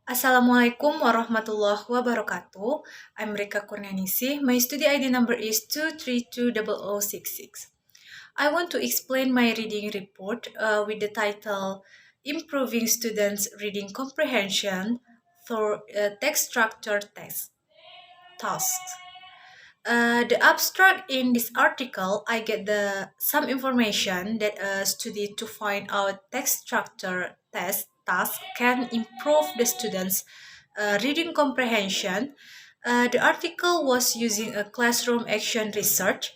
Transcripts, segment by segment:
Assalamualaikum warahmatullahi wabarakatuh. I'm Rika Kurnianisi. My study ID number is 2320066. I want to explain my reading report with the title Improving Students' Reading Comprehension Through Text Structure Tasks. The abstract in this article, I get some information that a study to find out text structure test task can improve the students' reading comprehension. The article was using a classroom action research.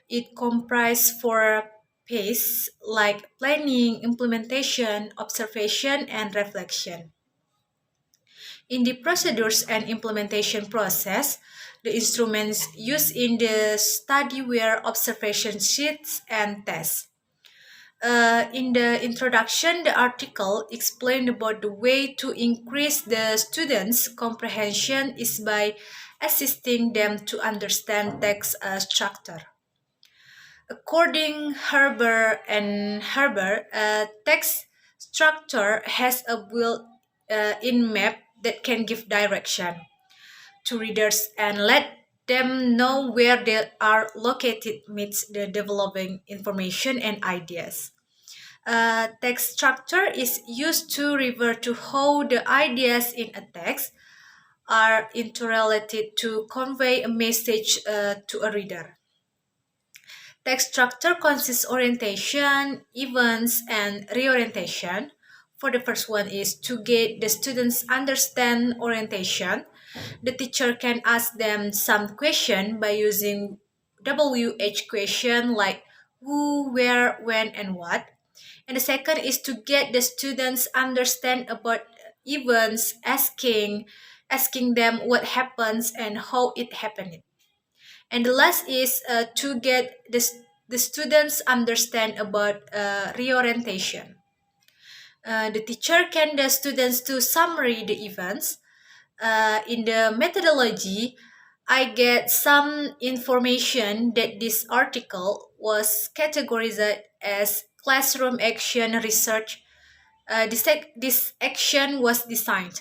It comprised four phases like planning, implementation, observation, and reflection. In the procedures and implementation process, the instruments used in the study were observation sheets and tests. In the introduction, the article explained about the way to increase the students' comprehension is by assisting them to understand text structure. According Herber, text structure has a built-in map that can give direction to readers and let them know where they are located meets the developing information and ideas. Text structure is used to refer to how the ideas in a text are interrelated to convey a message to a reader. Text structure consists orientation, events, and reorientation. For the first one is to get the students understand orientation. The teacher can ask them some question by using WH question like who, where, when, and what. And the second is to get the students understand about events, asking them what happens and how it happened. And the last is to get the students understand about reorientation. The teacher can the students to summary the events. In the methodology, I get some information that this article was categorized as classroom action research. This action was designed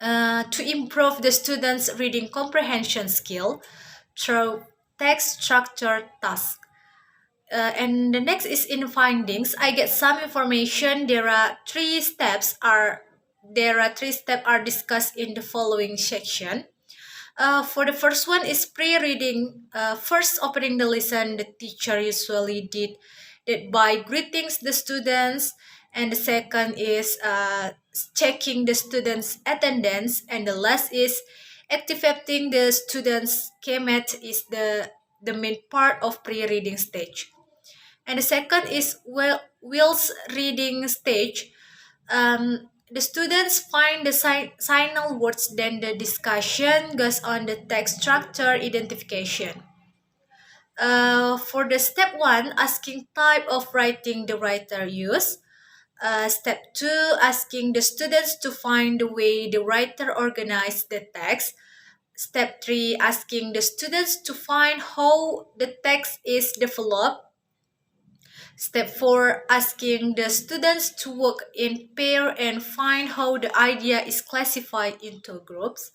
to improve the students' reading comprehension skill through text structure tasks. And the next is in findings. I get some information. There are three steps are discussed in the following section. For the first one is pre-reading. First, opening the lesson, the teacher usually did that by greetings the students, and the second is checking the students' attendance, and the last is activating the students' KMAT is the main part of pre-reading stage. And the second is Will's reading stage. The students find the signal words, then the discussion goes on the text structure identification. For the step one, asking type of writing the writer use. Step two, asking the students to find the way the writer organized the text. Step three, asking the students to find how the text is developed. Step 4, asking the students to work in pair and find how the idea is classified into groups.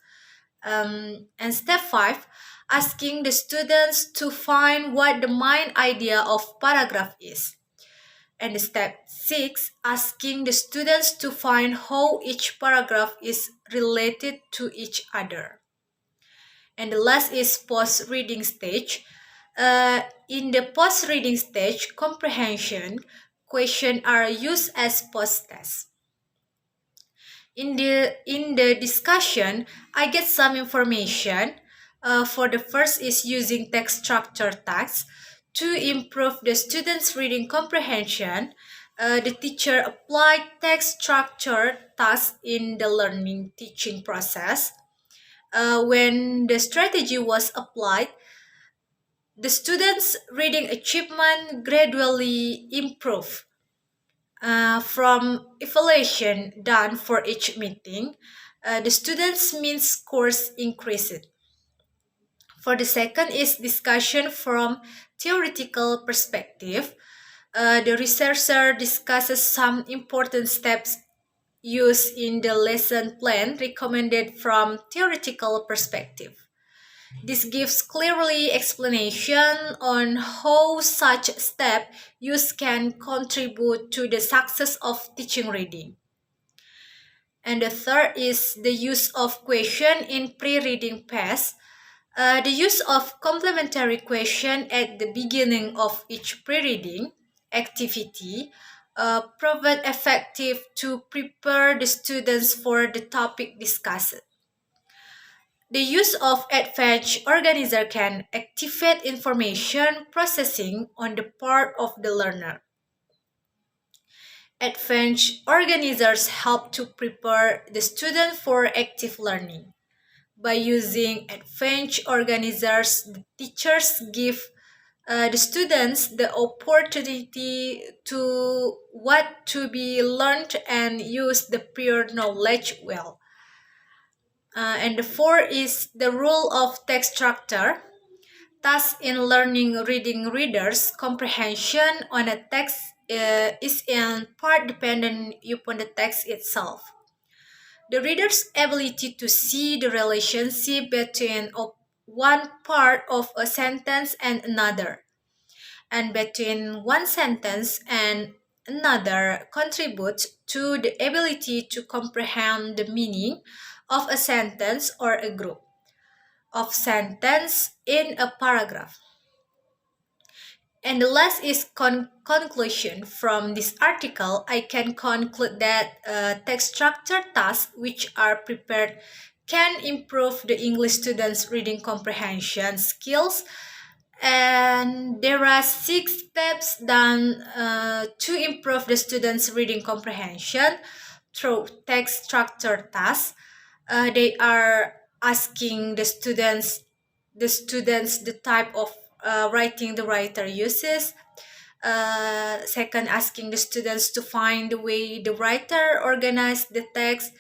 And step 5, asking the students to find what the main idea of paragraph is. And step 6, asking the students to find how each paragraph is related to each other. And the last is post-reading stage. In the post-reading stage, comprehension questions are used as post-test. In the discussion, I get some information. For the first is using text structure tasks to improve the students' reading comprehension. The teacher applied text structure tasks in the learning teaching process. When the strategy was applied, the students' reading achievement gradually improved. From evaluation done for each meeting, the students' mean scores increased. For the second is discussion from theoretical perspective. The researcher discusses some important steps used in the lesson plan recommended from theoretical perspective. This gives clearly explanation on how such step use can contribute to the success of teaching reading. And the third is the use of question in pre-reading pass. The use of complementary question at the beginning of each pre-reading activity provide effective to prepare the students for the topic discussed. The use of advanced organizer can activate information processing on the part of the learner. Advanced organizers help to prepare the student for active learning. By using advanced organizers, the teachers give the students the opportunity to what to be learned and use the prior knowledge well. And the fourth is the role of text structure. Thus, in learning reading readers, comprehension on a text is in part dependent upon the text itself. The reader's ability to see the relationship between one part of a sentence and another, and between one sentence and another contributes to the ability to comprehend the meaning of a sentence or a group of sentence in a paragraph. And the last is conclusion. From this article, I can conclude that text structure tasks which are prepared can improve the English students' reading comprehension skills. And there are 6 steps done to improve the students' reading comprehension through text structure tasks. They are asking the students the type of writing the writer uses. Second, asking the students to find the way the writer organized the text.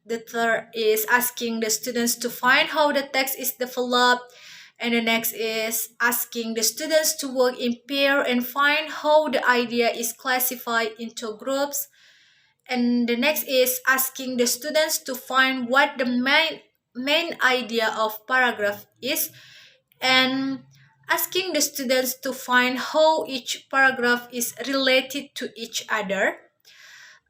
The third is asking the students to find how the text is developed. And the next is asking the students to work in pair and find how the idea is classified into groups. And the next is asking the students to find what the main idea of paragraph is, and asking the students to find how each paragraph is related to each other.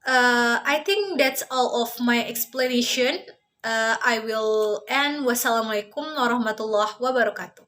I think that's all of my explanation. I will end. Wassalamualaikum warahmatullahi wabarakatuh.